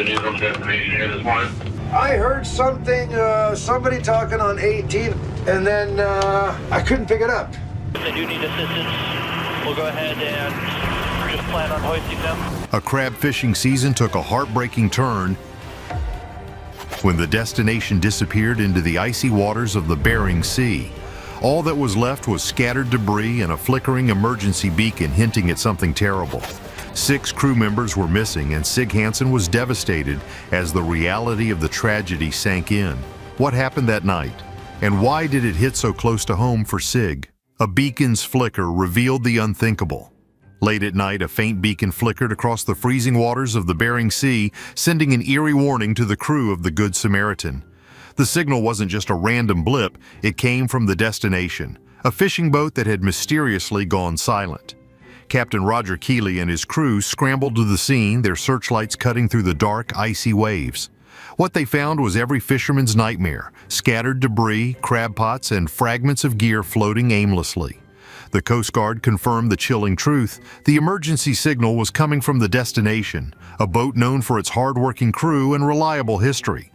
the news on the destination here this morning? I heard something, somebody talking on 18, and then I couldn't pick it up. If they do need assistance, we'll go ahead and just plan on hoisting them. A crab fishing season took a heartbreaking turn when the destination disappeared into the icy waters of the Bering Sea. All that was left was scattered debris and a flickering emergency beacon hinting at something terrible. 6 crew members were missing, and Sig Hansen was devastated as the reality of the tragedy sank in. What happened that night? And why did it hit so close to home for Sig? A beacon's flicker revealed the unthinkable. Late at night, a faint beacon flickered across the freezing waters of the Bering Sea, sending an eerie warning to the crew of the Good Samaritan. The signal wasn't just a random blip, it came from the destination, a fishing boat that had mysteriously gone silent. Captain Roger Keeley and his crew scrambled to the scene, their searchlights cutting through the dark, icy waves. What they found was every fisherman's nightmare: scattered debris, crab pots, and fragments of gear floating aimlessly. The Coast Guard confirmed the chilling truth. The emergency signal was coming from the destination, a boat known for its hard-working crew and reliable history.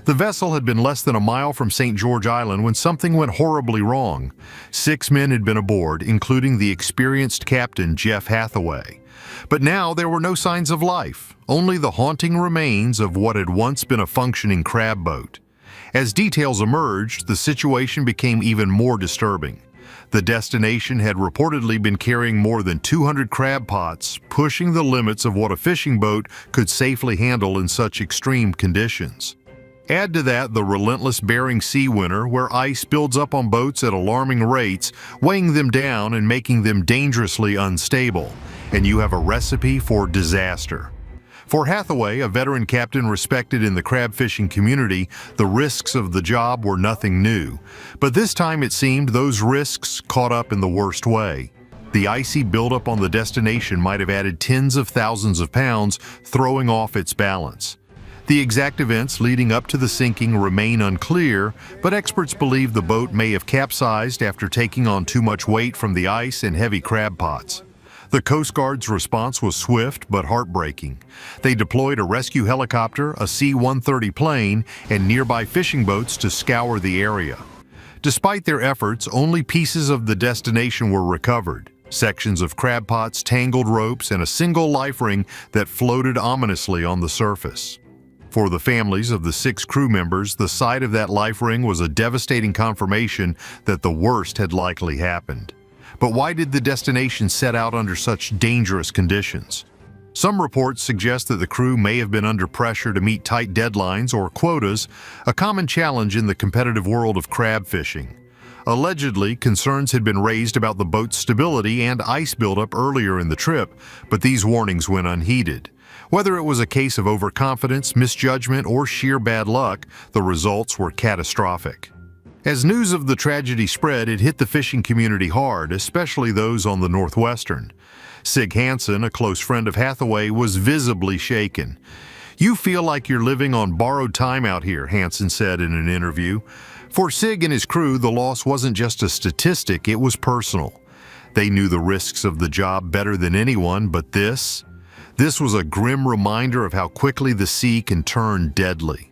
The vessel had been less than a mile from St. George Island when something went horribly wrong. 6 men had been aboard, including the experienced captain, Jeff Hathaway. But now there were no signs of life, only the haunting remains of what had once been a functioning crab boat. As details emerged, the situation became even more disturbing. The destination had reportedly been carrying more than 200 crab pots, pushing the limits of what a fishing boat could safely handle in such extreme conditions. Add to that the relentless Bering Sea winter, where ice builds up on boats at alarming rates, weighing them down and making them dangerously unstable, and you have a recipe for disaster. For Hathaway, a veteran captain respected in the crab fishing community, the risks of the job were nothing new. But this time it seemed those risks caught up in the worst way. The icy buildup on the destination might have added tens of thousands of pounds, throwing off its balance. The exact events leading up to the sinking remain unclear, but experts believe the boat may have capsized after taking on too much weight from the ice and heavy crab pots. The Coast Guard's response was swift but heartbreaking. They deployed a rescue helicopter, a C-130 plane, and nearby fishing boats to scour the area. Despite their efforts, only pieces of the destination were recovered. Sections of crab pots, tangled ropes, and a single life ring that floated ominously on the surface. For the families of the 6 crew members, the sight of that life ring was a devastating confirmation that the worst had likely happened. But why did the destination set out under such dangerous conditions? Some reports suggest that the crew may have been under pressure to meet tight deadlines or quotas, a common challenge in the competitive world of crab fishing. Allegedly, concerns had been raised about the boat's stability and ice buildup earlier in the trip, but these warnings went unheeded. Whether it was a case of overconfidence, misjudgment, or sheer bad luck, the results were catastrophic. As news of the tragedy spread, it hit the fishing community hard, especially those on the Northwestern. Sig Hansen, a close friend of Hathaway, was visibly shaken. "You feel like you're living on borrowed time out here," Hansen said in an interview. For Sig and his crew, the loss wasn't just a statistic, it was personal. They knew the risks of the job better than anyone, but this was a grim reminder of how quickly the sea can turn deadly.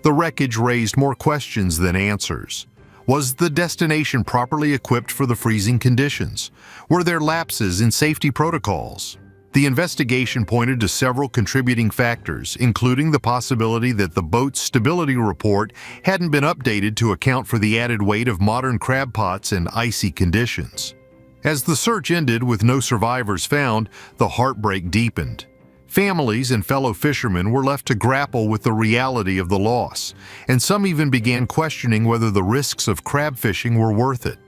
The wreckage raised more questions than answers. Was the destination properly equipped for the freezing conditions? Were there lapses in safety protocols? The investigation pointed to several contributing factors, including the possibility that the boat's stability report hadn't been updated to account for the added weight of modern crab pots and icy conditions. As the search ended with no survivors found, the heartbreak deepened. Families and fellow fishermen were left to grapple with the reality of the loss, and some even began questioning whether the risks of crab fishing were worth it.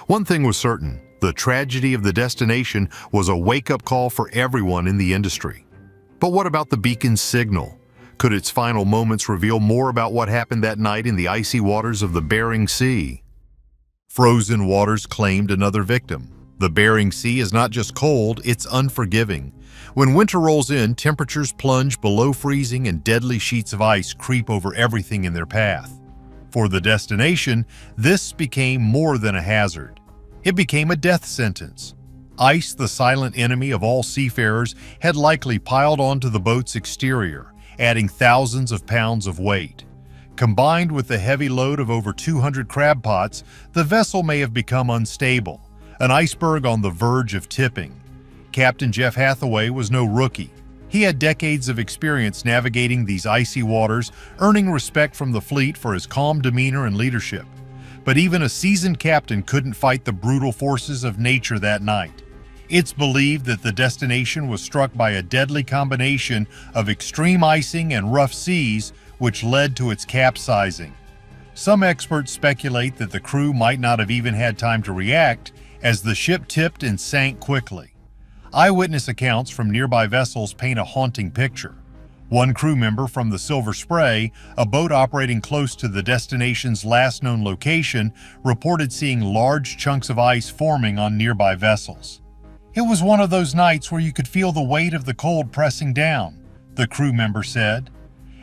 One thing was certain: the tragedy of the destination was a wake-up call for everyone in the industry. But what about the beacon's signal? Could its final moments reveal more about what happened that night in the icy waters of the Bering Sea? Frozen waters claimed another victim. The Bering Sea is not just cold, it's unforgiving. When winter rolls in, temperatures plunge below freezing and deadly sheets of ice creep over everything in their path. For the destination, this became more than a hazard. It became a death sentence. Ice, the silent enemy of all seafarers, had likely piled onto the boat's exterior, adding thousands of pounds of weight. Combined with the heavy load of over 200 crab pots, the vessel may have become unstable, an iceberg on the verge of tipping. Captain Jeff Hathaway was no rookie. He had decades of experience navigating these icy waters, earning respect from the fleet for his calm demeanor and leadership. But even a seasoned captain couldn't fight the brutal forces of nature that night. It's believed that the destination was struck by a deadly combination of extreme icing and rough seas, which led to its capsizing. Some experts speculate that the crew might not have even had time to react, as the ship tipped and sank quickly. Eyewitness accounts from nearby vessels paint a haunting picture. One crew member from the Silver Spray, a boat operating close to the destination's last known location, reported seeing large chunks of ice forming on nearby vessels. "It was one of those nights where you could feel the weight of the cold pressing down," the crew member said.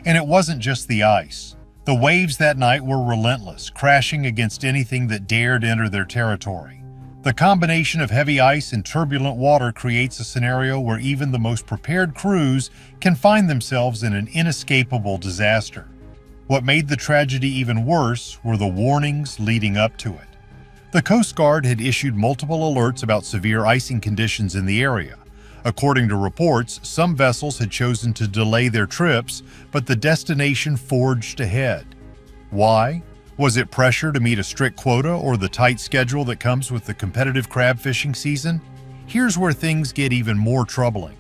And it wasn't just the ice. The waves that night were relentless, crashing against anything that dared enter their territory. The combination of heavy ice and turbulent water creates a scenario where even the most prepared crews can find themselves in an inescapable disaster. What made the tragedy even worse were the warnings leading up to it. The Coast Guard had issued multiple alerts about severe icing conditions in the area. According to reports, some vessels had chosen to delay their trips, but the destination forged ahead. Why? Was it pressure to meet a strict quota or the tight schedule that comes with the competitive crab fishing season? Here's where things get even more troubling.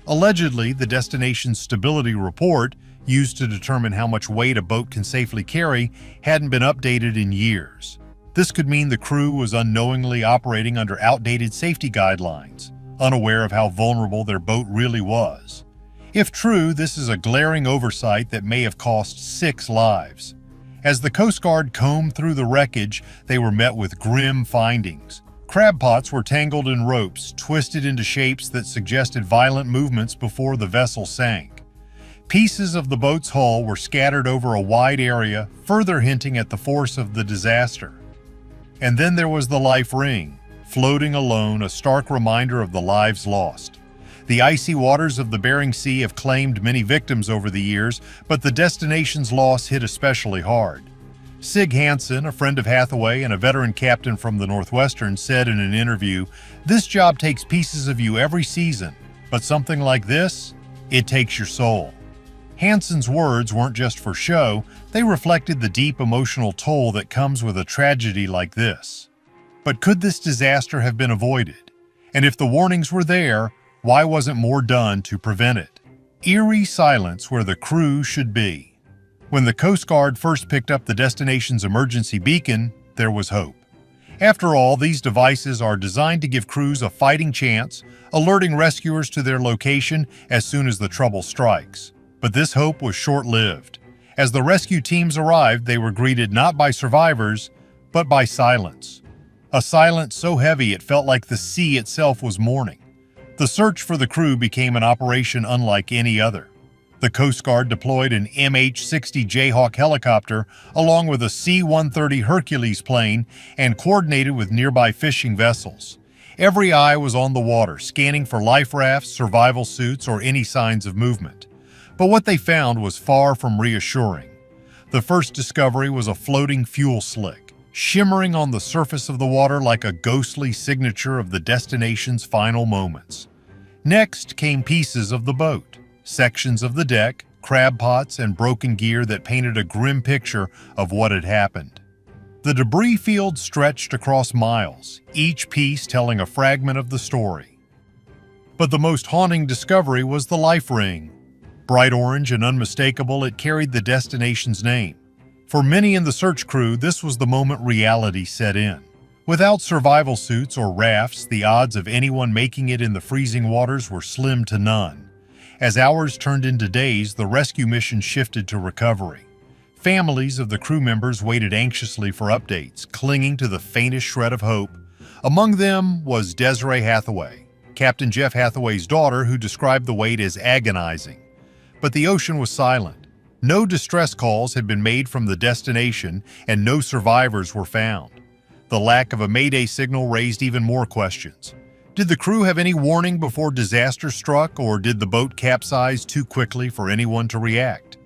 Allegedly, the destination's stability report, used to determine how much weight a boat can safely carry, hadn't been updated in years. This could mean the crew was unknowingly operating under outdated safety guidelines, unaware of how vulnerable their boat really was. If true, this is a glaring oversight that may have cost 6 lives. As the Coast Guard combed through the wreckage, they were met with grim findings. Crab pots were tangled in ropes, twisted into shapes that suggested violent movements before the vessel sank. Pieces of the boat's hull were scattered over a wide area, further hinting at the force of the disaster. And then there was the life ring, floating alone, a stark reminder of the lives lost. The icy waters of the Bering Sea have claimed many victims over the years, but the destination's loss hit especially hard. Sig Hansen, a friend of Hathaway and a veteran captain from the Northwestern, said in an interview, "This job takes pieces of you every season, but something like this, it takes your soul." Hansen's words weren't just for show, they reflected the deep emotional toll that comes with a tragedy like this. But could this disaster have been avoided? And if the warnings were there, why wasn't more done to prevent it? Eerie silence where the crew should be. When the Coast Guard first picked up the destination's emergency beacon, there was hope. After all, these devices are designed to give crews a fighting chance, alerting rescuers to their location as soon as the trouble strikes. But this hope was short-lived. As the rescue teams arrived, they were greeted not by survivors, but by silence. A silence so heavy it felt like the sea itself was mourning. The search for the crew became an operation unlike any other. The Coast Guard deployed an MH-60 Jayhawk helicopter along with a C-130 Hercules plane and coordinated with nearby fishing vessels. Every eye was on the water, scanning for life rafts, survival suits, or any signs of movement. But what they found was far from reassuring. The first discovery was a floating fuel slick, shimmering on the surface of the water like a ghostly signature of the destination's final moments. Next came pieces of the boat, sections of the deck, crab pots, and broken gear that painted a grim picture of what had happened. The debris field stretched across miles, each piece telling a fragment of the story. But the most haunting discovery was the life ring. Bright orange and unmistakable, it carried the destination's name. For many in the search crew, this was the moment reality set in. Without survival suits or rafts, the odds of anyone making it in the freezing waters were slim to none. As hours turned into days, the rescue mission shifted to recovery. Families of the crew members waited anxiously for updates, clinging to the faintest shred of hope. Among them was Desiree Hathaway, Captain Jeff Hathaway's daughter, who described the wait as agonizing. But the ocean was silent. No distress calls had been made from the destination, and no survivors were found. The lack of a Mayday signal raised even more questions. Did the crew have any warning before disaster struck, or did the boat capsize too quickly for anyone to react?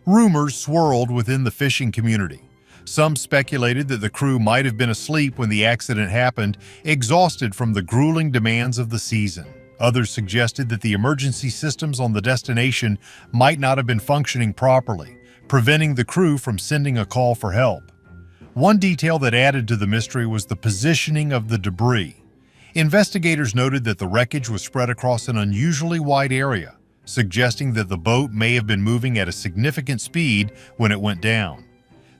Rumors swirled within the fishing community. Some speculated that the crew might have been asleep when the accident happened, exhausted from the grueling demands of the season. Others suggested that the emergency systems on the destination might not have been functioning properly, preventing the crew from sending a call for help. One detail that added to the mystery was the positioning of the debris. Investigators noted that the wreckage was spread across an unusually wide area, suggesting that the boat may have been moving at a significant speed when it went down.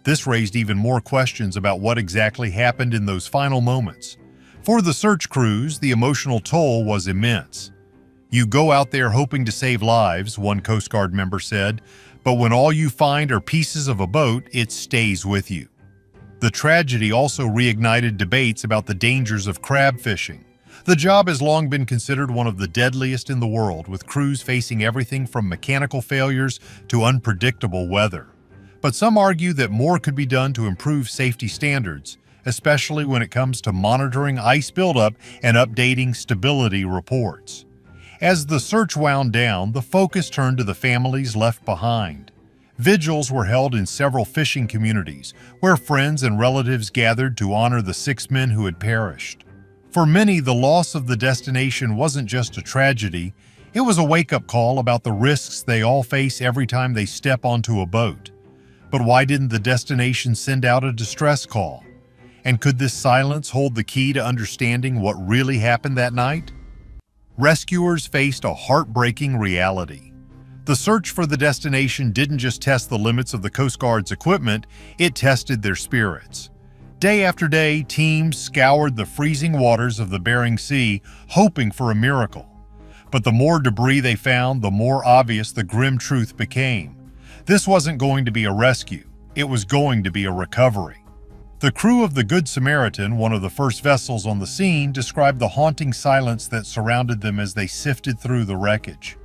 This raised even more questions about what exactly happened in those final moments. For the search crews, the emotional toll was immense. "You go out there hoping to save lives," one Coast Guard member said, "but when all you find are pieces of a boat, it stays with you." The tragedy also reignited debates about the dangers of crab fishing. The job has long been considered one of the deadliest in the world, with crews facing everything from mechanical failures to unpredictable weather. But some argue that more could be done to improve safety standards, especially when it comes to monitoring ice buildup and updating stability reports. As the search wound down, the focus turned to the families left behind. Vigils were held in several fishing communities, where friends and relatives gathered to honor the 6 men who had perished. For many, the loss of the destination wasn't just a tragedy, it was a wake-up call about the risks they all face every time they step onto a boat. But why didn't the destination send out a distress call? And could this silence hold the key to understanding what really happened that night? Rescuers faced a heartbreaking reality. The search for the destination didn't just test the limits of the Coast Guard's equipment, it tested their spirits. Day after day, teams scoured the freezing waters of the Bering Sea, hoping for a miracle. But the more debris they found, the more obvious the grim truth became. This wasn't going to be a rescue, it was going to be a recovery. The crew of the Good Samaritan, one of the first vessels on the scene, described the haunting silence that surrounded them as they sifted through the wreckage.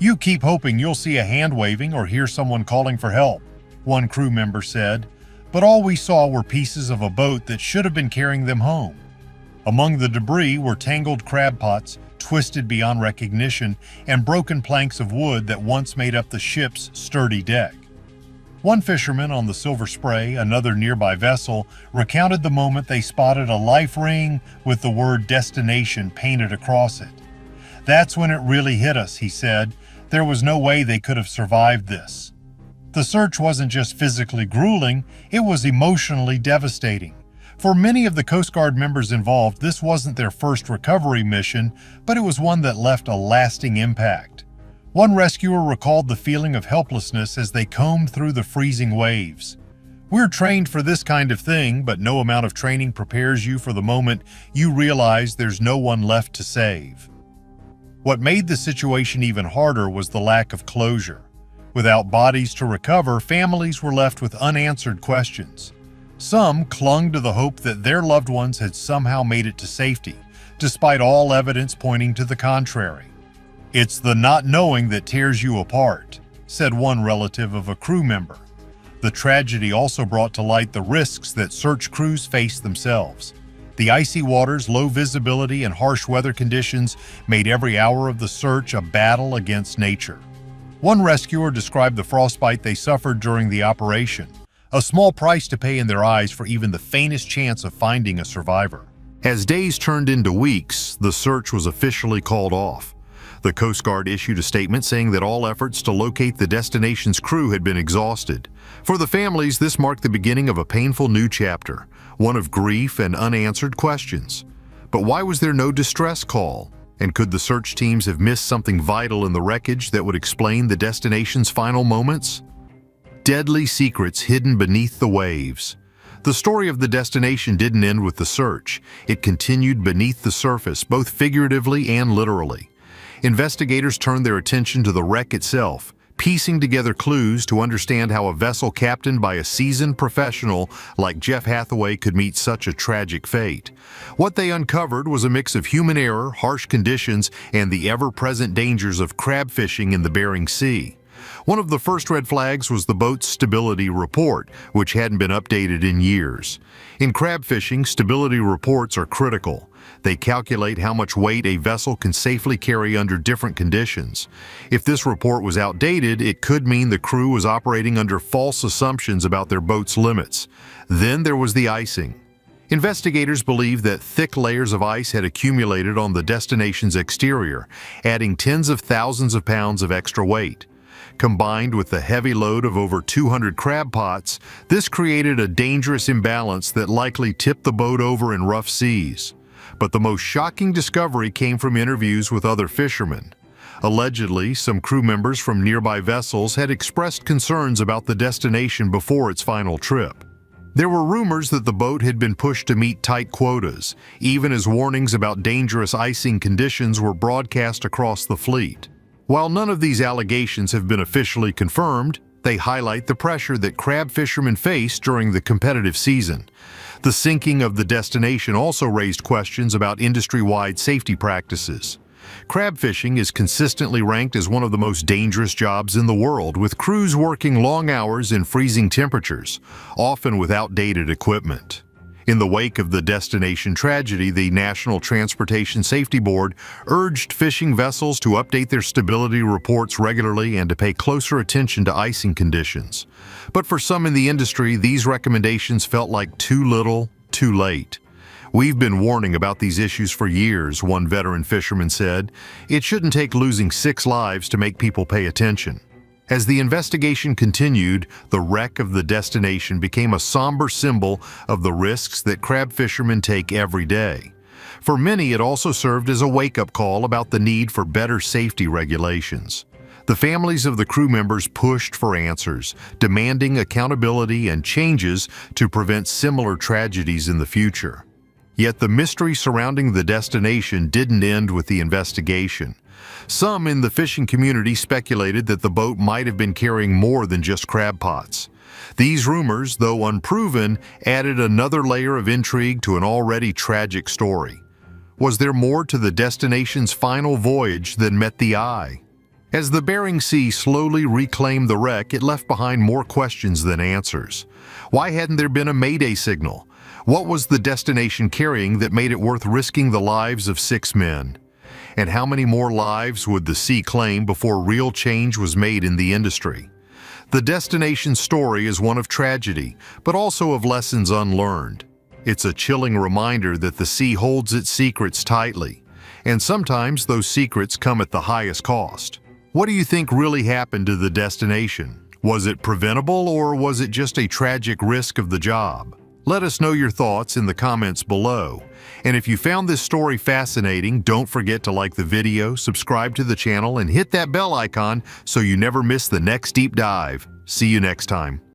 "You keep hoping you'll see a hand waving or hear someone calling for help," one crew member said, "but all we saw were pieces of a boat that should have been carrying them home." Among the debris were tangled crab pots, twisted beyond recognition, and broken planks of wood that once made up the ship's sturdy deck. One fisherman on the Silver Spray, another nearby vessel, recounted the moment they spotted a life ring with the word destination painted across it. "That's when it really hit us," he said. "There was no way they could have survived this." The search wasn't just physically grueling, it was emotionally devastating. For many of the Coast Guard members involved, this wasn't their first recovery mission, but it was one that left a lasting impact. One rescuer recalled the feeling of helplessness as they combed through the freezing waves. "We're trained for this kind of thing, but no amount of training prepares you for the moment you realize there's no one left to save." What made the situation even harder was the lack of closure. Without bodies to recover, families were left with unanswered questions. Some clung to the hope that their loved ones had somehow made it to safety, despite all evidence pointing to the contrary. "It's the not knowing that tears you apart," said one relative of a crew member. The tragedy also brought to light the risks that search crews face themselves. The icy waters, low visibility, and harsh weather conditions made every hour of the search a battle against nature. One rescuer described the frostbite they suffered during the operation, a small price to pay in their eyes for even the faintest chance of finding a survivor. As days turned into weeks, the search was officially called off. The Coast Guard issued a statement saying that all efforts to locate the destination's crew had been exhausted. For the families, this marked the beginning of a painful new chapter, one of grief and unanswered questions. But why was there no distress call? And could the search teams have missed something vital in the wreckage that would explain the destination's final moments? Deadly secrets hidden beneath the waves. The story of the destination didn't end with the search. It continued beneath the surface, both figuratively and literally. Investigators turned their attention to the wreck itself, piecing together clues to understand how a vessel captained by a seasoned professional like Jeff Hathaway could meet such a tragic fate. What they uncovered was a mix of human error, harsh conditions, and the ever-present dangers of crab fishing in the Bering Sea. One of the first red flags was the boat's stability report, which hadn't been updated in years. In crab fishing, stability reports are critical. They calculate how much weight a vessel can safely carry under different conditions. If this report was outdated, it could mean the crew was operating under false assumptions about their boat's limits. Then there was the icing. Investigators believe that thick layers of ice had accumulated on the destination's exterior, adding tens of thousands of pounds of extra weight. Combined with the heavy load of over 200 crab pots, this created a dangerous imbalance that likely tipped the boat over in rough seas. But the most shocking discovery came from interviews with other fishermen. Allegedly, some crew members from nearby vessels had expressed concerns about the destination before its final trip. There were rumors that the boat had been pushed to meet tight quotas, even as warnings about dangerous icing conditions were broadcast across the fleet. While none of these allegations have been officially confirmed, they highlight the pressure that crab fishermen face during the competitive season. The sinking of the destination also raised questions about industry-wide safety practices. Crab fishing is consistently ranked as one of the most dangerous jobs in the world, with crews working long hours in freezing temperatures, often with outdated equipment. In the wake of the destination tragedy, the National Transportation Safety Board urged fishing vessels to update their stability reports regularly and to pay closer attention to icing conditions. But for some in the industry, these recommendations felt like too little, too late. "We've been warning about these issues for years," one veteran fisherman said. "It shouldn't take losing 6 lives to make people pay attention." As the investigation continued, the wreck of the destination became a somber symbol of the risks that crab fishermen take every day. For many, it also served as a wake-up call about the need for better safety regulations. The families of the crew members pushed for answers, demanding accountability and changes to prevent similar tragedies in the future. Yet the mystery surrounding the destination didn't end with the investigation. Some in the fishing community speculated that the boat might have been carrying more than just crab pots. These rumors, though unproven, added another layer of intrigue to an already tragic story. Was there more to the destination's final voyage than met the eye? As the Bering Sea slowly reclaimed the wreck, it left behind more questions than answers. Why hadn't there been a Mayday signal? What was the destination carrying that made it worth risking the lives of 6 men? And how many more lives would the sea claim before real change was made in the industry? The destination story is one of tragedy, but also of lessons unlearned. It's a chilling reminder that the sea holds its secrets tightly, and sometimes those secrets come at the highest cost. What do you think really happened to the destination? Was it preventable, or was it just a tragic risk of the job? Let us know your thoughts in the comments below. And if you found this story fascinating, don't forget to like the video, subscribe to the channel, and hit that bell icon so you never miss the next deep dive. See you next time.